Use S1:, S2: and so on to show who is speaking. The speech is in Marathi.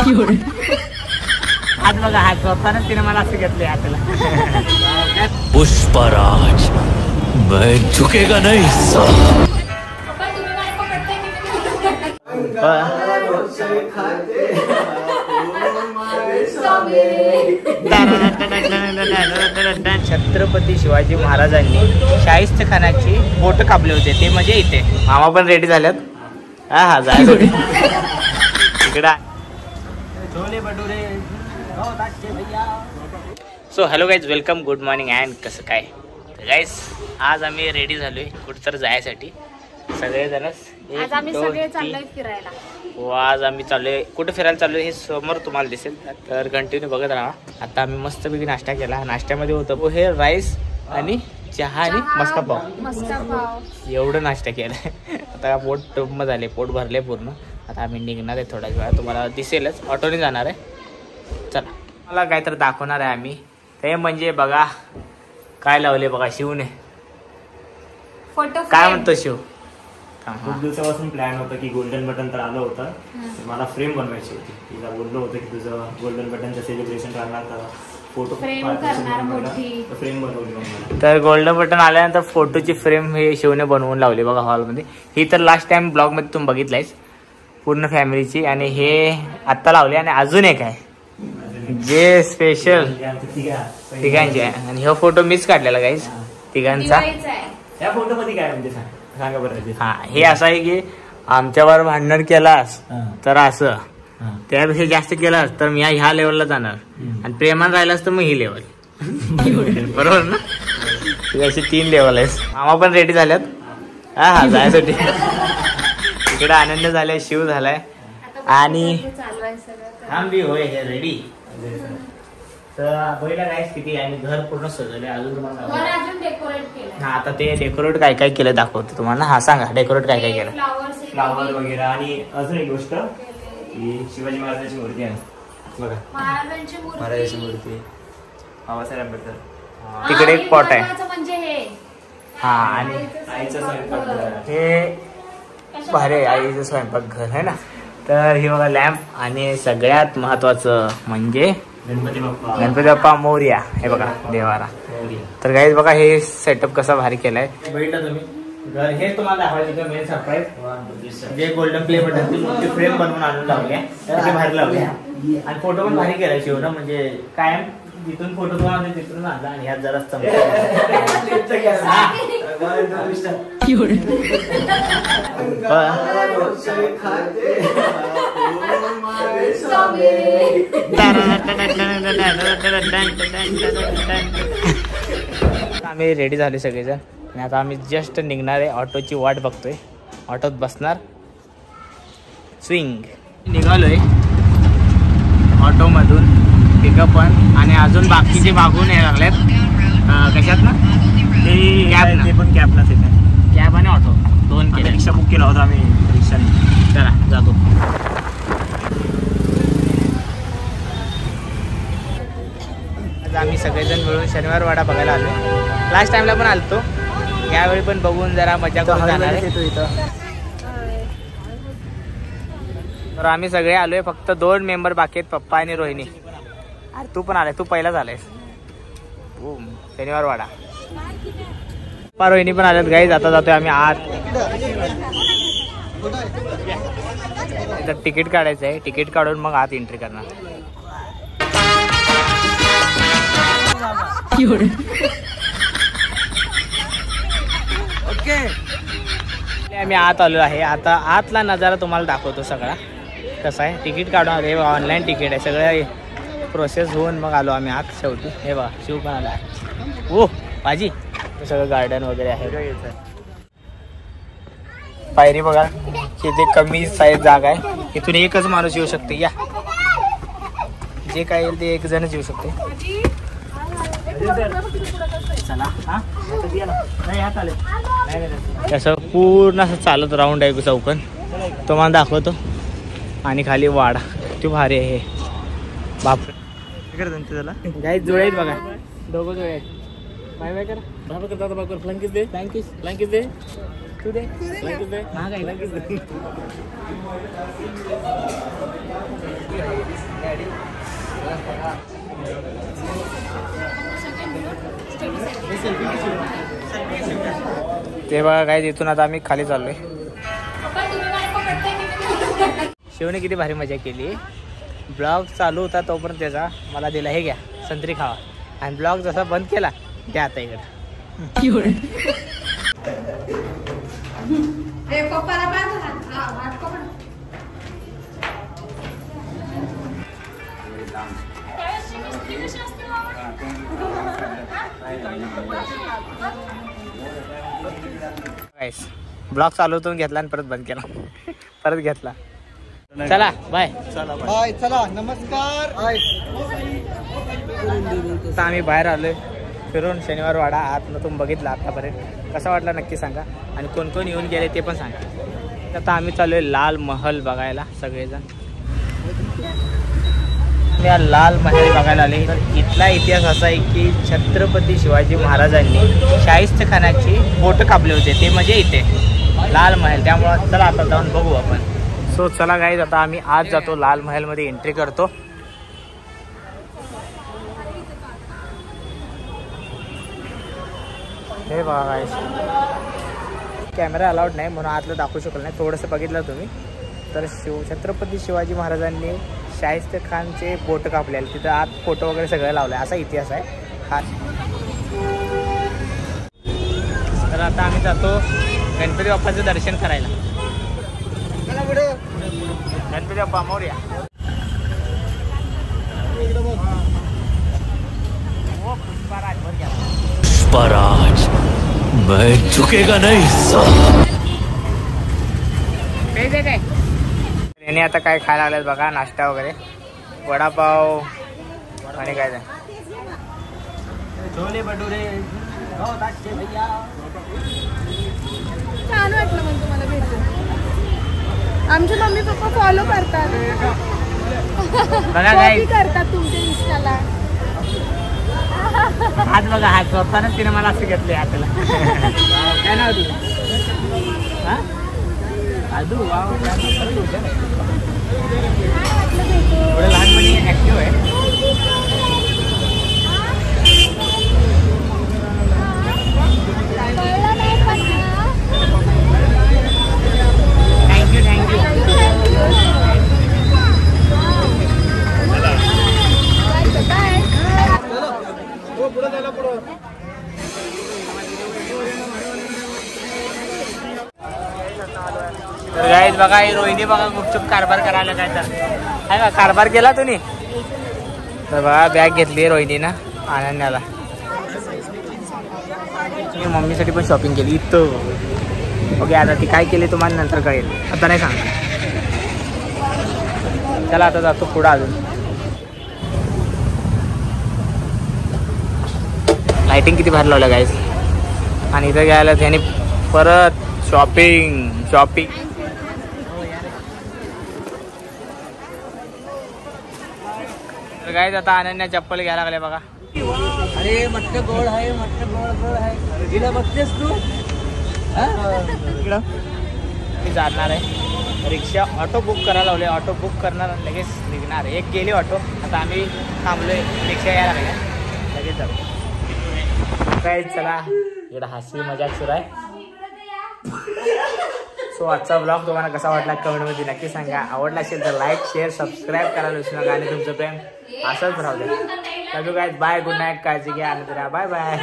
S1: हात बघा, हात स्वतःच तिने मला असं घेतले हाताला.
S2: पुष्पराज मैं झुकेगा नहीं साला.
S1: छत्रपती शिवाजी महाराजांनी शाहिस्त खानाची बोट कापले होते ते म्हणजे इथे. मामा पण रेडी झाल्यात. हा जायचं इकडे. Chole bhature. So hello guys, welcome, good morning and कसं काय गाईज. आज आम्ही रेडी झालोय कुठंतर जायसाठी सगळेजणच.
S3: आज आम्ही सगळे चाललोय फिरायला.
S1: आज आम्ही चाललोय कुठे फिरायला चाललोय हे समोर तुम्हाला दिसेल, तर कंटिन्यू बघत राहा. आता आम्ही मस्तपैकी नाश्ता केला. नाश्त्यामध्ये होतं पोहे, राईस आणि चहा आणि मस्का पाव. एवढं नाश्ता केलाय. आता पोट टुंब झाले, पोट भरले पूर्ण. आता आम्ही निघणार आहे थोड्याच वेळा, तुम्हाला दिसेलच. ऑटोने जाणार आहे. चला, मला काहीतरी दाखवणार आहे आम्ही. ते म्हणजे बघा काय लावले बघा शिवने.
S3: फोटो
S1: काय म्हणतो शिव?
S4: खूप दिवसापासून प्लॅन होता की गोल्डन बटन तर आलं होतं, मला फ्रेम बनवायची होती. तिला बोललो होतं की तुझं गोल्डन बटनचं सेलिब्रेशन करणार तर फोटो फ्रेम बनवली.
S1: तर गोल्डन बटन आल्यानंतर फोटोची फ्रेम हे शिवने बनवून लावली बघा हॉलमध्ये. ही तर लास्ट टाइम ब्लॉग मध्ये तुम्ही बघितलायच पूर्ण फॅमिलीची. आणि हे आत्ता लावले. आणि अजून एक आहे जे स्पेशल तिघांचे आहे. आणि हा फोटो मीच काढलेला गाईज तिघांचा.
S4: या फोटो मध्ये काय म्हणजे सांगा बरं.
S1: हा, हे असं आहे की आमच्यावर भांडण केलास तर असं, त्यापेक्षा जास्त केलास तर मी ह्या लेवलला जाणार, आणि प्रेमान राहिलास तर मग ही लेवल. बरोबर ना? अशी 3 लेवल आहेत. मामा पण रेडी झाल्यात. हा जायसाठी. इकडे आनंद झालाय, शिव झालाय आणि आम्ही होय हे रेडी. तर बघितला गाईस किती आणि घर पूर्ण सजवले. अजून तुम्हाला हा आता ते डेकोरेट काय काय केलं दाखवतो तुम्हाला. हा सांगा डेकोरेट काय काय केलं.
S4: फ्लावर वगैरे. आणि अजून एक गोष्ट की शिवाजी महाराजांची मूर्ती आहे बघा. महाराजांची मूर्ती, बाबासाहेब आंबेडकर.
S1: तिकडे एक पॉट आहे. हा, आणि
S4: आईचं स्वयंपाक
S1: हे भारी आईचं स्वयंपाकघर आहे ना. तर हे बघा लॅम्प. आणि सगळ्यात महत्वाचं म्हणजे
S4: गणपती
S1: बाप्पा मोरया. हे बघा देवारा. तर गाईज बघा हे सेटअप कसा भारी केलाय. बघितलं तुम्ही घर. हे तुम्हाला दाखवायचं मेन सरप्राईज जे गोल्डन प्ले बटन ती मोठी फ्रेम बनवून आणून लावल्या. ते भारी लावल्या. आणि फोटो पण भारी केलाय शिवनं. म्हणजे कायम जिथून फोटो तुम्हाला तिथून आणला. आणि ह्यात जरा आम्ही रेडी झाले सगळेजण. आणि आता आम्ही जस्ट निघणार आहे. ऑटोची वाट बघतोय. ऑटोत बसणार. स्विंग निघालोय ऑटोमधून. पिकअप पण. आणि अजून बाकीचे मागून यायला लागलेत. कशात ना ते कॅब.
S4: ते पण कॅबलाच येते.
S1: कॅब आणि ऑटो 2 केले.
S4: रिक्षा बुक केला होता आम्ही रिक्षाने.
S1: चला जातो. आम्ही सगळेजण मिळून शनिवार वाडा बघायला आलो. लास्ट टाइमला पण आलतो. यावेळी पण बघून जरा मजा करून जाणार आहे. तर आम्ही सगळे आलोय. फक्त 2 मेंबर बाकी आहेत, पप्पा आणि रोहिणी. अरे तू पण आलाय, तू पहिलाच आलायस. शनिवार वाडा. पप्पा रोहिणी पण आल्यात गाईज. आता जातोय आम्ही आत. तर तिकीट काढायचं आहे. तिकीट काढून मग आत एंट्री करणार. ओके, आम्ही आत आलो आहे. आता आतला नजारा तुम्हाला दाखवतो सगळा कसा आहे. तिकीट काढून हे ऑनलाईन तिकीट आहे. सगळं प्रोसेस होऊन मग आलो आम्ही आत शेवटी. हे बघा शिव पण आला आहे. ओ भाजी. सगळं गार्डन वगैरे आहे. पायरी बघा किती कमी साईज जागा आहे. इथून एकच माणूस येऊ शकते. या जे काय येईल ते एक जणच येऊ शकते. तसं पूर्ण असं चालत राऊंड आहे चौकन. तुम्हाला दाखवतो. आणि खाली वाडा किती भारी आहे. बापरे त्याला गाईच जुळे आहेत बघा. दोघं जुळे आहेत. बाय बाय करा. फ्लँकीस दे. तू दे महाग आहे ना. ते बघा काय तिथून आता आम्ही खाली चाललोय. शिवने किती भारी मजा केली. ब्लॉग चालू होता तोपर्यंत त्याचा मला दिला हे घ्या संत्री खावा आणि ब्लॉग जसा बंद केला द्या आता इकडे. ब्लॉग चालू होतो घेतला आणि परत बंद केला परत घेतला. चला बाय.
S5: बाय चला नमस्कार.
S1: आता आम्ही बाहेर आलोय फिरून शनिवार वाडा आतनं तुम्ही बघितला आतापर्यंत कसा वाटला नक्की सांगा आणि कोण कोण येऊन गेले ते पण सांगा. आता आम्ही चाललोय लाल महल बघायला सगळेजण. या लाल महल बघायला आले तर इथला इतिहास असा आहे की छत्रपती शिवाजी महाराजांनी शाहिस्तेखानाची बोट कापले होते ते म्हणजे इथे लाल महल. त्यामुळं चला आता जाऊन बघू आपण. सो चला गाईज आता आम्ही आज जातो लाल महल मध्ये एंट्री करतो. हे बघा गाईज कॅमेरा अलाउड नाही म्हणून आतलं दाखवू शकलो नाही. थोडंसं बघितलं तुम्ही तर छत्रपती शिवाजी महाराजांनी शाहिस्तेखानचे बोट कापलेले तिथं आत फोटो वगैरे सगळं लावलं असा इतिहास आहे हा. तर आता आम्ही जातो गणपती बाप्पाचं दर्शन करायला. गणपती बाप्पा मोरया.
S2: पुष्पराज मैं झुकेगा नहीं साला.
S1: काय याने आता काय खायला आलेत बघा नाश्ता वगैरे वडापाव आणि काय ते छोले भटुरे.
S3: छान वाटलं मग तुम्हाला भेटून. आमचे मम्मी पप्पा फॉलो करतात
S1: बघा काय
S3: करतात तुमच्या इंस्टाला.
S1: हात बघा हात स्वतःच तिने मला असं घेतले हाताला. काय नाव तुझं हा आदू. वाव थोडं लहानपणी ऍक्टिव्ह आहे. Thank you thank you. तर गाईज बघा ही रोहिणी बघा गुपचूप कारभार करायला काय तर आहे का कारभार केला तुम्ही. तर बघा बॅग घेतली रोहिणीनं अनन्याला. मी मम्मीसाठी पण शॉपिंग केली इथं. ओके आता ती काय केली तुम्हाला नंतर कळेल आता नाही सांगणार. चला आता जातो पुढं अजून. लाइटिंग किती भारी लावलं गाईज आणि इथं घ्यायला त्याने परत शॉपिंग. तर गाईज आता अनन्या चप्पल घ्यायला लागले बघा.
S5: अरे म्हटलं गोड आहे म्हटलं गोड आहे तिला बघतेस तू.
S1: इकडं मी जाणार आहे रिक्षा ऑटो बुक करायला लावले. ऑटो बुक करणार लगेच निघणार. एक गेली ऑटो आता आम्ही थांबलोय रिक्षा यायला लागल्या लगेच जाऊ. काय चला इकडं हसी मजाक सुरू आहे. सो आजचा ब्लॉग तुम्हाला कसा वाटला कमेंटमध्ये नक्की सांगा. आवडला असेल तर लाईक शेअर सबस्क्राईब करायला विसरू नका आणि तुमचं प्रेम असंच राहू द्या. Love you guys. Bye good night. काळजी घ्या. आणि बाय बाय.